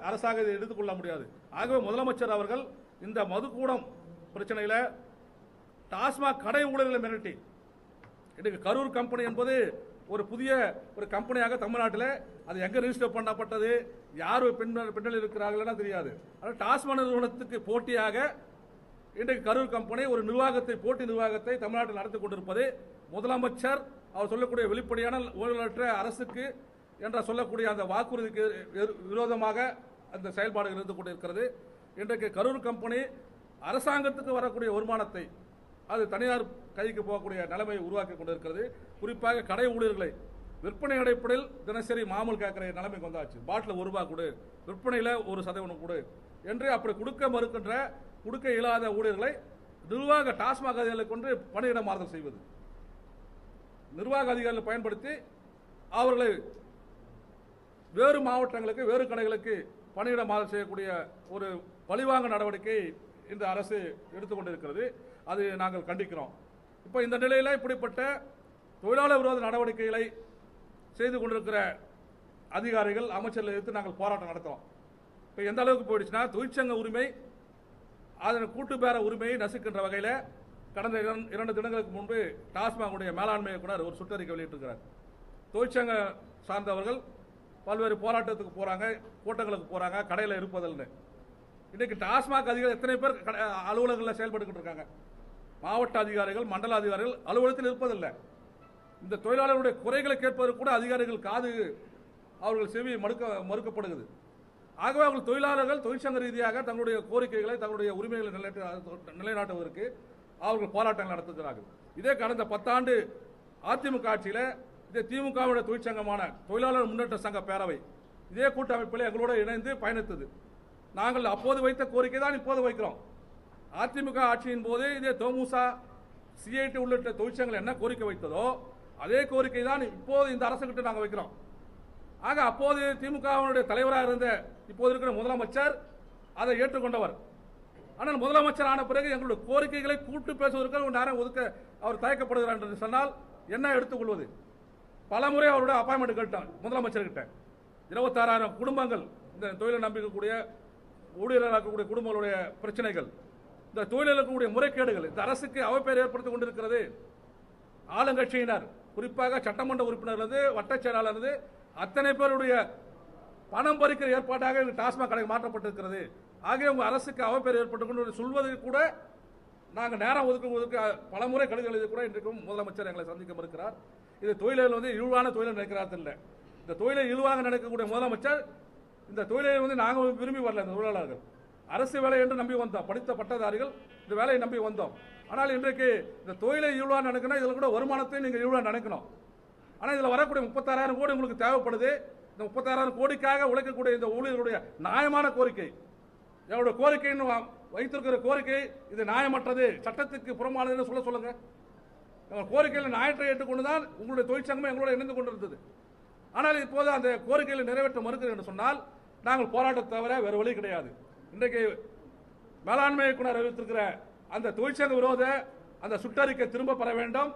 அரசாக இதை எடுத்துக்கொள்ள முடியாது. ஆகவே முதலமைச்சர் அவர்கள் இந்த மதுக்கூடம் பிரச்சனையில் டாஸ்மாக் கடை ஊழியர்களை மிரட்டி இன்றைக்கு கரூர் கம்பெனி என்பது ஒரு புதிய ஒரு கம்பெனியாக தமிழ்நாட்டில் அது எங்கே ரிஜிஸ்டர் பண்ணப்பட்டது, யார் பின்னல் இருக்கிறார்கள்னா தெரியாது. ஆனால் டாஸ்மாக் நிறுவனத்துக்கு போட்டியாக இன்றைக்கு கரூர் கம்பெனி ஒரு நிர்வாகத்தை போட்டி நிர்வாகத்தை தமிழ்நாட்டில் நடத்தி கொண்டிருப்பது முதலமைச்சர் அவர் சொல்லக்கூடிய வெளிப்படையான ஊழலற்ற அரசுக்கு என்ற சொல்லக்கூடிய அந்த வாக்குறுதிக்கு விரோதமாக அந்த செயல்பாடுகள் இருந்து கொண்டிருக்கிறது. இன்றைக்கு கரூர் கம்பெனி அரசாங்கத்துக்கு வரக்கூடிய வருமானத்தை அது தனியார் கைக்கு போகக்கூடிய நிலைமையை உருவாக்கி கொண்டிருக்கிறது. குறிப்பாக கடை ஊழியர்களை விற்பனை அடிப்படையில் தினசரி மாமூல் கேட்கிற நிலைமைக்கு வந்தாச்சு. பாட்டில் ₹1 கொடு, விற்பனையில் 1% கொடு என்று அப்படி கொடுக்க மறுக்கின்ற கொடுக்க இயலாத ஊழியர்களை நிர்வாக டாஸ்மாக் அதிகாரிகளை கொண்டு பணியிட மாறுதல் செய்வது, நிர்வாக அதிகாரிகளை பயன்படுத்தி அவர்களை வேறு மாவட்டங்களுக்கு வேறு கடைகளுக்கு பணியிட மாறுதல் செய்யக்கூடிய ஒரு பழிவாங்க நடவடிக்கை இந்த அரசு எடுத்துக்கொண்டிருக்கிறது. அது நாங்கள் கண்டிக்கிறோம். இப்போ இந்த நிலையில் இப்படிப்பட்ட தொழிலாளர் விரோத நடவடிக்கைகளை செய்து கொண்டிருக்கிற அதிகாரிகள் அமைச்சர்கள் எடுத்து நாங்கள் போராட்டம் நடத்துகிறோம். இப்போ எந்த அளவுக்கு போயிடுச்சுன்னா தொழிற்சங்க உரிமை அதன் கூட்டுப்பேர உரிமையை நசுக்கின்ற வகையில் கடந்த 2 தினங்களுக்கு முன்பு டாஸ்மாகுடைய மேலாண்மை இயக்குனர் ஒரு சுற்றறிக்கை வெளியிட்டிருக்கிறார். தொழிற்சங்க சார்ந்தவர்கள் பல்வேறு போராட்டத்துக்கு போறாங்க, கூட்டங்களுக்கு போறாங்க, கடையில் இருப்பதில்லை. இன்னைக்கு டாஸ்மாக் அதிகாரிகள் எத்தனை பேர் அலுவலகங்களில் செயல்பட்டு இருக்காங்க? மாவட்ட அதிகாரிகள், மண்டல அதிகாரிகள் அலுவலகத்தில் இருப்பதில்லை. இந்த தொழிலாளர்களுடைய குறைகளை கேட்பதற்கு கூட அதிகாரிகள் காது அவர்கள் செவி மறுக்கப்படுகிறது. ஆகவே அவர்கள் தொழிலாளர்கள் தொழிற்சங்க ரீதியாக தங்களுடைய கோரிக்கைகளை தங்களுடைய உரிமைகளை நிலைநாட்டுவதற்கு அவர்கள் போராட்டங்கள் நடத்துகிறார்கள். இதே கடந்த 10 ஆண்டு அதிமுக ஆட்சியில் இதே திமுகவுடைய தொழிற்சங்கமான தொழிலாளர் முன்னேற்ற சங்க பேரவை இதே கூட்டமைப்பில் எங்களோட இணைந்து பயணித்தது. நாங்கள் அப்போது வைத்த கோரிக்கை தான் இப்போது வைக்கிறோம். அதிமுக ஆட்சியின் போது இதே தோமுசா, சிஐடி உள்ளிட்ட தொழிற்சங்கங்கள் என்ன கோரிக்கை வைத்ததோ அதே கோரிக்கை தான் இப்போது இந்த அரசுகிட்ட நாங்கள் வைக்கிறோம். ஆக அப்போது திமுகவினுடைய தலைவராக இருந்த இப்போது இருக்கிற முதலமைச்சர் அதை ஏற்றுக்கொண்டவர். ஆனால் முதலமைச்சர் ஆன பிறகு எங்களுடைய கோரிக்கைகளை கூட்டு பேசுவதற்கு நேரம் ஒதுக்க அவர் தயக்கப்படுகிறார் என்று சொன்னால் என்ன எடுத்துக்கொள்வது? பலமுறை அவருடைய அப்பாயின்மெண்ட் கேட்டான் முதலமைச்சர்கிட்ட. 26,000 குடும்பங்கள் இந்த தொழிலை நம்பிக்கக்கூடிய ஊழியராக இருக்கக்கூடிய குடும்பங்களுடைய பிரச்சனைகள், இந்த தொழிலில் இருக்கக்கூடிய முறைகேடுகள் இந்த அரசுக்கு அவப்பெயர் ஏற்படுத்திக் கொண்டிருக்கிறது. ஆளுங்கட்சியினர் குறிப்பாக சட்டமன்ற உறுப்பினர்கள் வட்ட செயலாளர் அத்தனை பேருடைய பணம் பறிக்கிற ஏற்பாட்டாக டாஸ்மாக் கடை மாற்றப்பட்டிருக்கிறது. ஆகிய உங்க அரசுக்கு அவப்பெயர் ஏற்பட்டு கொண்டு சொல்வதற்கு கூட நாங்கள் நேரம் ஒதுக்க பலமுறை கடிதம் எழுதி கூட இன்றைக்கும் முதலமைச்சர் எங்களை சந்திக்க மறுக்கிறார். இது தொழிலில் இழிவான தொழிலை நினைக்கிறார் இல்லை. இந்த தொழிலை இழிவாக நினைக்கக்கூடிய முதலமைச்சர் இந்த தொழிலை நாங்கள் விரும்பி வரல. இந்த தொழிலாளர்கள் அரசு வேலை என்று நம்பி வந்தோம், படித்த பட்டதாரிகள் இந்த வேலையை நம்பி வந்தோம். ஆனால் இன்றைக்கு இந்த தொழிலை இழிவாக நினைக்கணும், இதில் கூட வருமானத்தை நீங்கள் இழிவாக நினைக்கணும். ஆனால் இதில் வரக்கூடிய 36,000 கோடி உங்களுக்கு தேவைப்படுது. இந்த 36,000 கோடிக்காக உழைக்கக்கூடிய இந்த ஊழியர்களுடைய நியாயமான கோரிக்கை, என்னோட கோரிக்கைன்னு வைத்திருக்கிற கோரிக்கை இது நியாயமற்றது, சட்டத்துக்கு புறமானதுன்னு சொல்லுங்க. கோரிக்கையில் நியாயத்தை ஏற்றுக்கொண்டு தான் உங்களுடைய தொழிற்சங்கமே எங்களோட இணைந்து கொண்டிருந்தது. ஆனால் இப்போது அந்த கோரிக்கைகளை நிறைவேற்ற மறுக்கிறது என்று சொன்னால் நாங்கள் போராட்டத்தை தவிர வேறு வழி கிடையாது. இன்றைக்கு மேலாண்மை இயக்குனர் அறிவித்திருக்கிற அந்த தொழிற்சங்க விரோத அந்த சுற்றறிக்கை திரும்ப பெற வேண்டும்.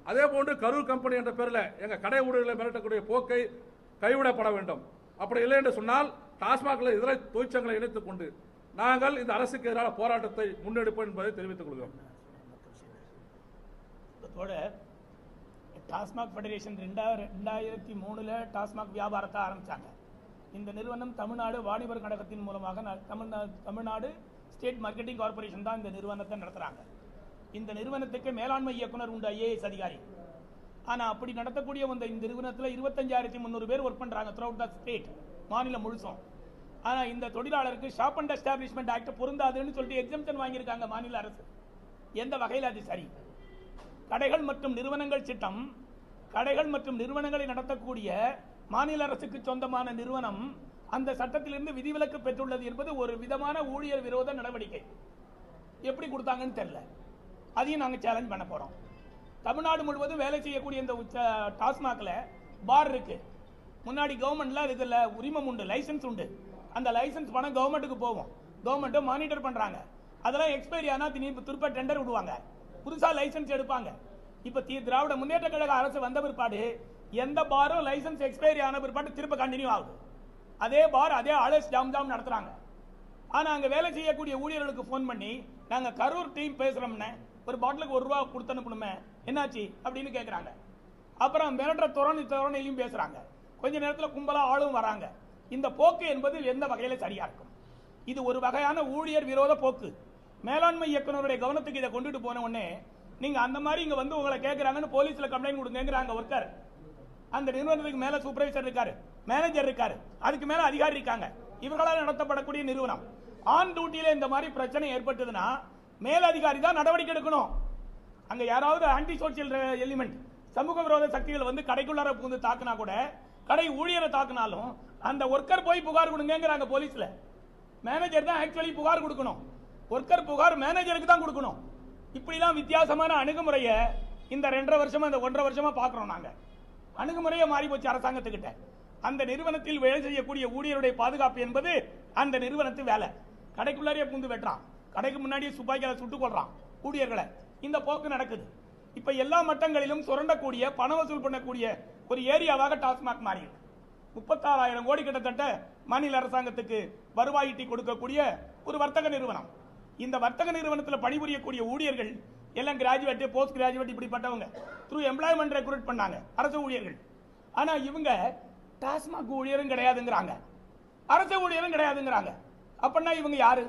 அதே போன்று கரூர் கம்பெனி என்ற பெயரில் எங்கள் கடை ஊழியர்களை மிரட்டக்கூடிய போக்கை கைவிடப்பட வேண்டும். அப்படி இல்லை என்று சொன்னால் டாஸ்மாகில் இதர தொழிற்சங்கங்களை இணைத்துக் கொண்டு நாங்கள் இந்த அரசுக்கு எதிரான போராட்டத்தை முன்னெடுப்போம் என்பதை தெரிவித்துக் கொள்கிறோம். டாஸ்மாக் ஃபெடரேஷன் 2003 டாஸ்மாக் வியாபாரத்தை ஆரம்பித்தாங்க. இந்த நிறுவனம் தமிழ்நாடு வாணிபர் கழகத்தின் மூலமாக தமிழ்நாடு ஸ்டேட் மார்க்கெட்டிங் கார்பரேஷன் தான் இந்த நிறுவனத்தை நடத்துகிறாங்க. இந்த நிறுவனத்துக்கு மேலாண்மை இயக்குனர் உண்டு, IAS அதிகாரி. ஆனால் அப்படி நடத்தக்கூடிய இந்த நிறுவனத்தில் 25,300 பேர் ஒர்க் பண்ணுறாங்க த்ரூ அவுட் த ஸ்டேட், மாநிலம் முழுசும். ஆனால் இந்த தொழிலாளருக்கு ஷாப் அண்ட் எஸ்டாப்ளிஷ்மெண்ட் ஆக்ட் பொருந்தாதுன்னு சொல்லிட்டு எக்ஸம்ஷன் வாங்கியிருக்காங்க மாநில அரசு. எந்த வகையில் அது சரி? கடைகள் மற்றும் நிறுவனங்கள் சட்டம் கடைகள் மற்றும் நிறுவனங்களை நடத்தக்கூடிய மாநில அரசுக்கு சொந்தமான நிறுவனம் அந்த சட்டத்திலிருந்து விதிவிலக்கு பெற்றுள்ளது என்பது ஒரு விதமான ஊழியர் விரோத நடவடிக்கை. எப்படி கொடுத்தாங்கன்னு தெரியல. அதையும் நாங்கள் சேலஞ்ச் பண்ண போகிறோம். தமிழ்நாடு முழுவதும் வேலை செய்யக்கூடிய இந்த டாஸ்மாகில் பார் இருக்கு. முன்னாடி கவர்மெண்ட்ல இதில் உரிமம் உண்டு, லைசன்ஸ் உண்டு. அந்த லைசன்ஸ் பணம் கவர்மெண்ட்டுக்கு போகும், கவர்மெண்ட்டை மானிட்டர் பண்ணுறாங்க. அதெல்லாம் எக்ஸ்பைரி ஆனால் திருப்ப டெண்டர் விடுவாங்க, புதுசாக லைசன்ஸ் எடுப்பாங்க. இப்போ திராவிட முன்னேற்ற கழக அரசு வந்த பிற்பாடு எந்த பாரும் லைசன்ஸ் எக்ஸ்பைரி ஆன பிற்பாடு திருப்ப கண்டினியூ ஆகுது. அதே பார் அதே ஆலஸ் ஜாம் நடத்துறாங்க. ஆனா அங்க வேலை செய்யக்கூடிய ஊழியர்களுக்கு ஃபோன் பண்ணி நாங்க கரூர் டீம் பேசுறோம்னு ஒரு பாட்டிலுக்கு ₹1 கொடுத்து அனுப்பணுமே என்னாச்சு அப்படின்னு கேட்குறாங்க. அப்புறம் மிரட்டுற தோரணையிலையும் பேசுறாங்க. கொஞ்ச நேரத்தில் கும்பலா ஆளும் வராங்க. இந்த போக்கு என்பது எந்த வகையில சரியா இருக்கும்? இது ஒரு வகையான ஊழியர் விரோத போக்கு. மேலாண்மை இயக்குநருடைய கவனத்துக்கு இதை கொண்டுட்டு போன உடனே நீங்க அந்த மாதிரி இங்க வந்து உங்களை கேட்கறாங்கன்னு போலீஸ்ல கம்ப்ளைண்ட் கொடுங்கிறாங்க ஒர்க்கர். அந்த நிறுவனத்துக்கு மேல சூப்பர்வைசர் இருக்காரு, மேனேஜர் இருக்காரு, அதுக்கு மேல அதிகாரி இருக்காங்க. இவர்களால் நடத்தப்படக்கூடிய நிறுவனம். ஆன் டியூட்டியில இந்த மாதிரி பிரச்சனை ஏற்பட்டதுன்னா மேல் அதிகாரி தான் நடவடிக்கை எடுக்கணும். அங்க யாராவது ஆன்டி சோசியல் எலிமெண்ட் சமூக விரோத சக்திகள் வந்து கடைக்குள்ளார புகுந்து தாக்குனா கூட, கடை ஊழியரை தாக்குனாலும் அந்த ஒர்க்கர் போய் புகார் கொடுங்கிறாங்க போலீஸ்ல. மேனேஜர் தான் ஆக்சுவலி புகார் கொடுக்கணும். ஒர்க்கர் புகார் மேனேஜருக்கு தான் கொடுக்கணும். இப்படிலாம் வித்தியாசமான அணுகுமுறையை இந்த 2.5 வருஷமா இந்த 1.5 வருஷமா பாக்குறோம். நாங்க அணுகுமுறையை மாறி போச்சு அரசாங்கத்துக்கிட்ட. அந்த நிறுவனத்தில் வேலை செய்யக்கூடிய ஊழியருடைய பாதுகாப்பு என்பது அந்த நிறுவனத்து வேலை. கடைக்குள்ளாரியே பூந்து வெட்டுறான், கடைக்கு முன்னாடியே துப்பாக்கியால சுட்டுக் கொள்றான் ஊழியர்களை. இந்த போக்கு நடக்குது. இப்ப எல்லா மட்டங்களிலும் சுரண்டக்கூடிய பண வசூல் பண்ணக்கூடிய ஒரு ஏரியாவாக டாஸ்மாக் மாறி 36,000 கோடி கிட்டத்தட்ட மாநில அரசாங்கத்துக்கு வருவாய் ஈட்டி கொடுக்கக்கூடிய ஒரு வர்த்தக நிறுவனம். இந்த வர்த்தக நிறுவனத்தில் பணிபுரியக்கூடிய ஊழியர்கள் எல்லாம் கிராஜுவேட், போஸ்ட் கிராஜுவேட் இப்படிப்பட்டவங்க த்ரூ எம்ப்ளாய்மெண்ட் ரெக்ரூட் பண்ணாங்க அரசு ஊழியர்கள். ஆனா இவங்க டாஸ்மாக் ஊழியரும் கிடையாதுங்கிறாங்க, அரசு ஊழியரும் கிடையாதுங்கிறாங்க. அப்படின்னா இவங்க யாரு?